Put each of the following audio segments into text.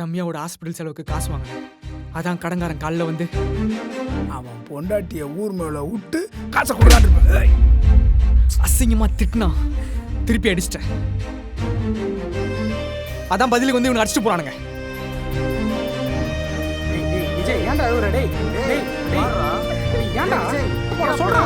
ரம்யாவோட hospital செலவுக்கு காசு வாங்கினேன். அதான் கடங்காரன் காலில் வந்து அவன் பொண்டாட்டிய ஊர் மேல விட்டு காசை கொடுக்காட்டு அசிங்கமா திட்டினா திருப்பி அடிச்சிட்டேன். அதான் பதிலுக்கு வந்து இவனை அடிச்சுட்டு போறானுங்க. விஜய் ஏன்டா அழுவுற? டேய் டேய் டேய் ஏன்டா போடா சொல்றா.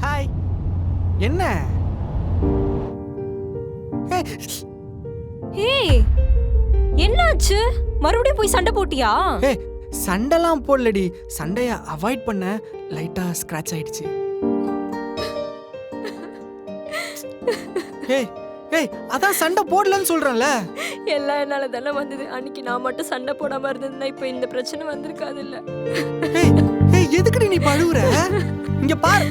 ஹாய். என்ன? ஏய் என்னாச்சு? மறுபடியும் போய் சண்டை போட்டியா? ஏய் சண்டைலாம் போடலடி. சண்டைய அவாய்ட் பண்ண லைட்டா ஸ்கிராட்ச் ஆயிடுச்சு. ஏய் ஏய் அதான் சண்டை போடலன்னு சொல்றேன்ல. எல்லாம் என்னால தானே வந்தது. அன்னைக்கு நான் மட்டும் சண்டை போடாம இருந்தேன்னா இப்ப இந்த பிரச்சனை வந்திருக்காது இல்ல. ஏய் ஏய் எதுக்குடி நீ பழுவுற? இங்க பாரு.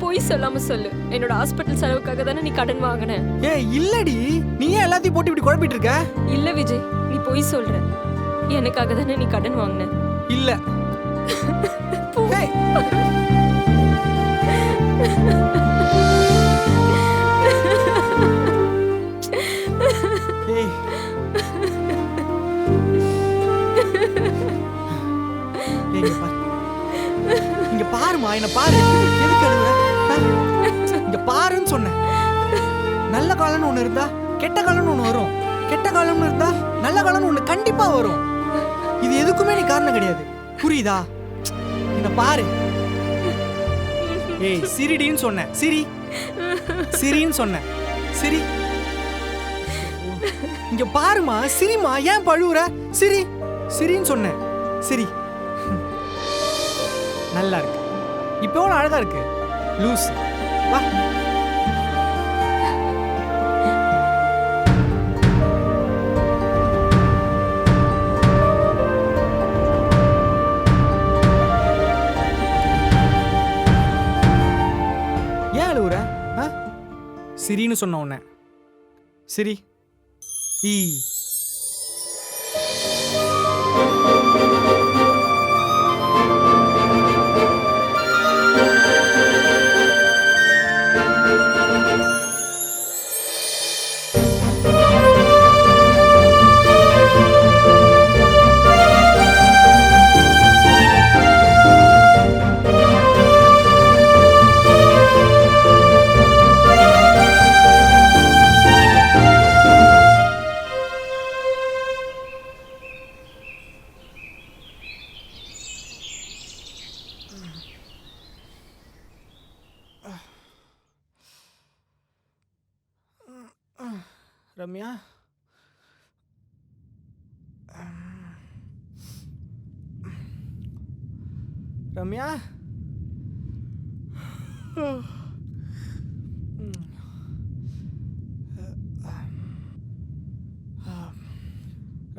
போய் சொல்லாம சொல்லு. என்னோட ஹாஸ்பிட்டல் செலவுக்காக தானே நீ கடன் வாங்கின. ஏய் இல்லடி, நீ ஏன் எல்லாத்தையும் போட்டு இப்படி குழப்பிட்டு இருக்க? இல்ல விஜய், நீ போய் சொல்ற. எனக்காக தானே நீ கடன் வாங்கின. இல்ல. ஏய் ஏய் இங்க பாருமா, என்ன பாரு. எதுக்கு அழுகுற? இங்க பாருன்னு சொன்னேன். நல்ல காலம்னு ஒண்ணு இருந்தா கெட்ட காலம்னு ஒண்ணு வரும். கெட்ட காலம்னு இருந்தா நல்ல காலம்னு ஒண்ணு கண்டிப்பா வரும். இது எதுக்குமே நீ காரணம் கிடையாது. புரியுதா? என்ன பாரு. ஏய் சிரிடின்னு சொன்னேன். சிரி சிரின்னு சொன்னேன். சிரி. இங்க பாருமா, சிரிமா. ஏன் பழுவுற? சிரி சிரின்னு சொன்னேன். சிரி. நல்லா இருக்கு. இப்போ எவ்வளவு அழகா இருக்கு. லூஸ். வா. ஏன் அழுவுற? சிரின்னு சொன்ன உன்ன. சிரி. ஈ. ரம்யா, ரம்யா,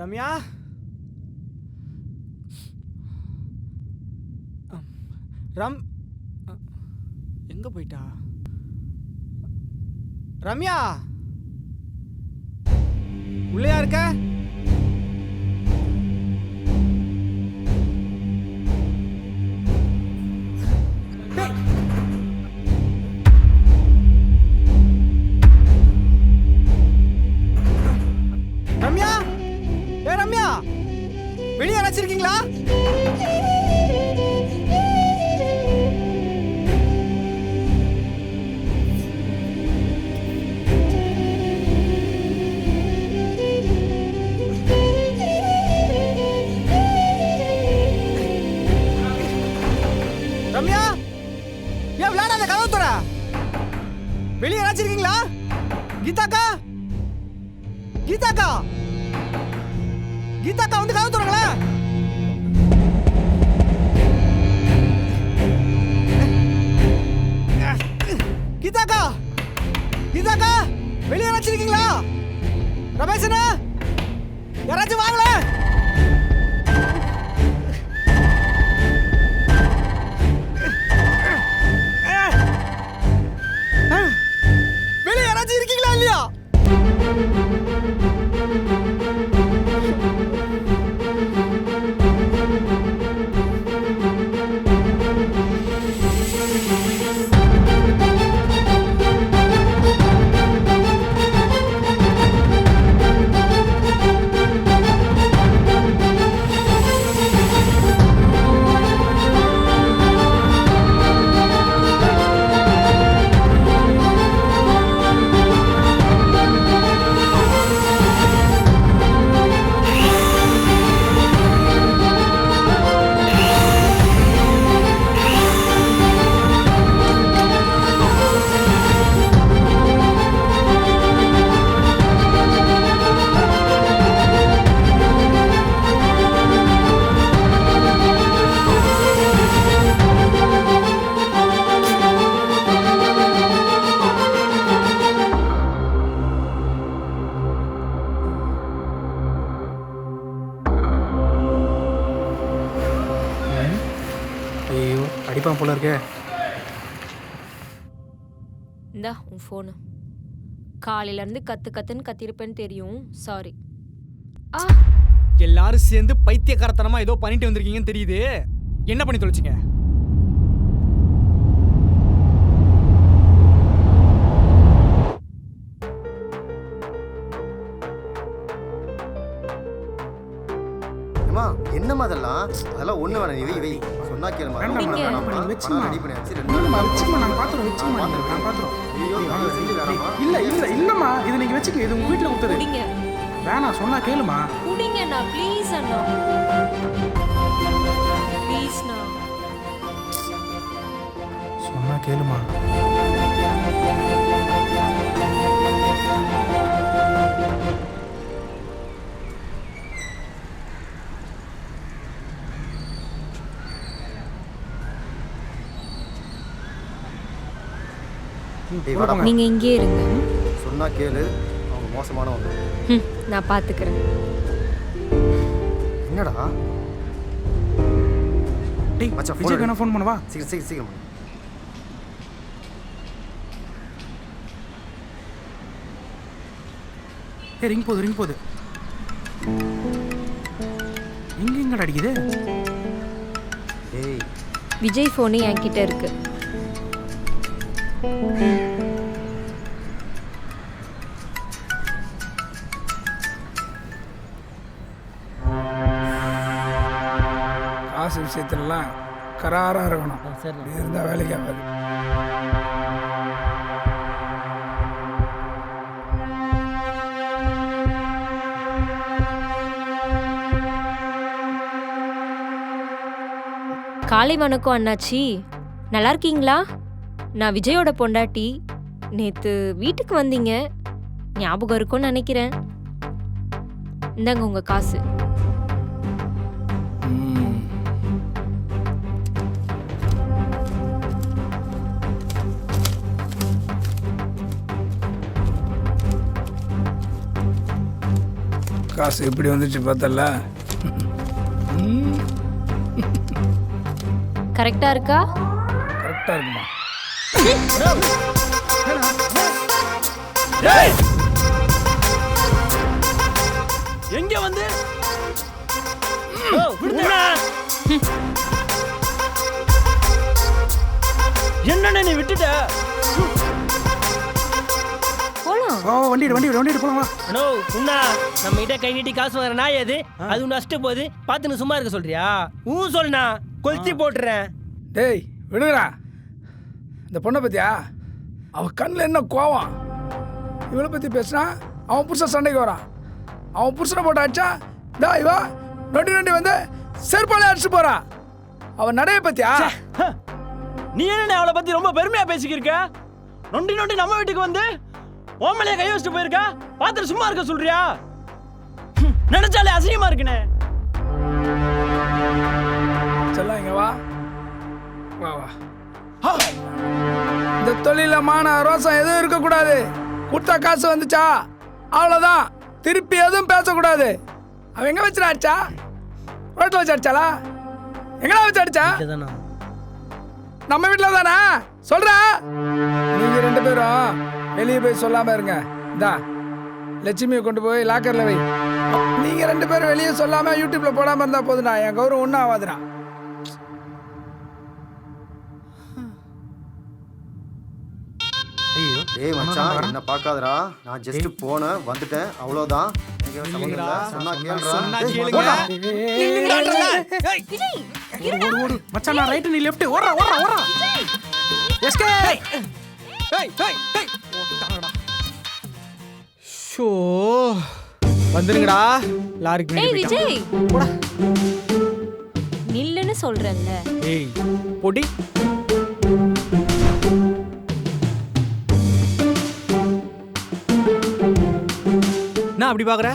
ரம்யா, எங்க போயிட்டா? ரம்யா, உள்ளயா இருக்க? ரம்யா, ஏ ரம்யா, வெளியே யாராச்சும் இருக்கீங்களா? ரம்யா, ஏன் விளையாடாத, கதவு தர. வெளியே யாராச்சும் இருக்கீங்களா? கீதாக்கா, கீதாக்கா, கீதாக்கா வந்து கதவு தரங்களேன். கீதாக்கா, கீதாக்கா, வெளியே யாராச்சும் இருக்கீங்களா? ரமேஷனா, யாராச்சும் வாங்களே. வெளியே யாராச்சும் இருக்கீங்களா இல்லையா? ஐயோ அடிப்பான் போல இருக்கே. இந்தா உன் ஃபோனு. காலையிலேருந்து கத்துன்னு கத்திருப்பேன்னு தெரியும். சாரி. ஆ எல்லாரும் சேர்ந்து பைத்தியக்காரத்தனமா ஏதோ பண்ணிட்டு வந்திருக்கீங்கன்னு தெரியுது. என்ன பண்ணி தொலைச்சிங்க? என்னமா அதெல்லாம் ஒண்ணு வேணாம், நீ வை சொன்னா கேளுமா. வச்சுமா ரெடி பண்ணி வச்சு வச்சுமா நான் பாத்துறோம். வச்சுமா நான் பாத்துறோம். இல்ல இல்ல இல்லம்மா, இது நீங்க வச்சுக்க. இது உங்க வீட்டுல கொடுத்தது. குடிங்க. வேணாம் சொன்னா கேளுமா. குடிங்க அண்ணா, ப்ளீஸ் அண்ணா, ப்ளீஸ்ண்ணா. சொன்னா கேளுமா. நீங்க இங்கே இருங்க. சொன்னா கேளு, அவங்க மோசமானவங்க. நான் பாத்துக்கிறேன். என்னடா டேய் மச்சான், விஜய்க்கு என்ன ஃபோன் பண்ணவா? சீக்கிரம் ஏய் ரிங் போகுது. எங்கடா அடிக்குது? ஏய் விஜய் ஃபோனு என்கிட்ட இருக்கு. காசு விஷயத்துலலாம் கராராக இருக்கணும். இது இருந்தால் வேலைக்கு ஆகாது. காலை வணக்கம் அண்ணாச்சி, நல்லா இருக்கீங்களா? நான் விஜயோட பொண்டாட்டி. நேற்று வீட்டுக்கு வந்தீங்க, ஞாபகம் இருக்கும்னு நினைக்கிறேன். இந்தாங்க உங்க காசு. காசு எப்படி வந்துச்சு பார்த்தல? கரெக்டா இருக்கா? கரெக்டாக இருக்குமா? எங்க வந்து என்ன நீ விட்டுட்ட? போலாம். வண்டி எடு போலாம் வா. அண்ணோ உன்னா நம்ம கிட்ட கை நீட்டி காசு வாங்குற நாய் அது அது உன்னை அஷ்ட போகுது பார்த்துன்னு சும்மா இருக்க சொல்றியா? சொல்லுண்ணா கொளுத்தி போட்டுறேன். டேய் விடுங்கடா. இந்த பொண்ணை பத்தியா அவ கண்ணில் என்ன கோவம். இவளை பற்றி பேசினா அவன் புருஷன் சண்டைக்கு வரான். அவன் புருஷனை போட்டு அடிச்சா டா இவா நொண்டி வந்து செருப்பாலே அடிச்சு போறான். அவன் நடைய பத்தியா? நீ என்ன அவளை பத்தி ரொம்ப பெருமையா பேசிக்கிருக்க? நொண்டி நம்ம வீட்டுக்கு வந்து ஓமலையா கை வச்சுட்டு போயிருக்கா பார்த்துட்டு சும்மா இருக்க சொல்றியா? நினைச்சாலே அசிங்கமா இருக்குனே. செல்லாம் இங்க வா வா வா. இந்த தொழில மான ரோசம் எதுவும் இருக்கக்கூடாது. கொடுத்தா காசு வந்துச்சா அவ்வளோதான். திருப்பி எதுவும் பேசக்கூடாது. அவன் எங்க வச்சு அடிச்சா? ரோட்டில் வச்சு அடிச்சாளா? எங்கடா வச்சு அடிச்சா? நம்ம வீட்டில் தானே சொல்ற. நீங்க 2 பேரும் வெளியே போய் சொல்லாம இருங்க. இந்தா லட்சுமியை கொண்டு போய் லாக்கர்ல வை. நீங்க 2 பேரும் வெளியே சொல்லாம யூடியூப்ல போடாம இருந்தா போதுடா. என் கௌரவம் ஒன்றும் ஆகாதுடா. டேய் மச்சான் என்ன பார்க்காதடா. நான் ஜஸ்ட் போனேன் வந்துட்டேன் அவ்வளோதான். சொன்னா கேளுடா. சொன்னா டேய், கேளுங்க. போடா. ஓடு மச்சான் நான் ரைட் நீ லெஃப்ட் ஓடுறா எஸ்கே. ஷோ வந்துருங்கடா லாரிக்கு ஏய் முன்னாடி விஜய் போடா. நில்லுன்னு சொல்றேன்ல. ஏய் பொடி. நான் அப்படி பாக்குற?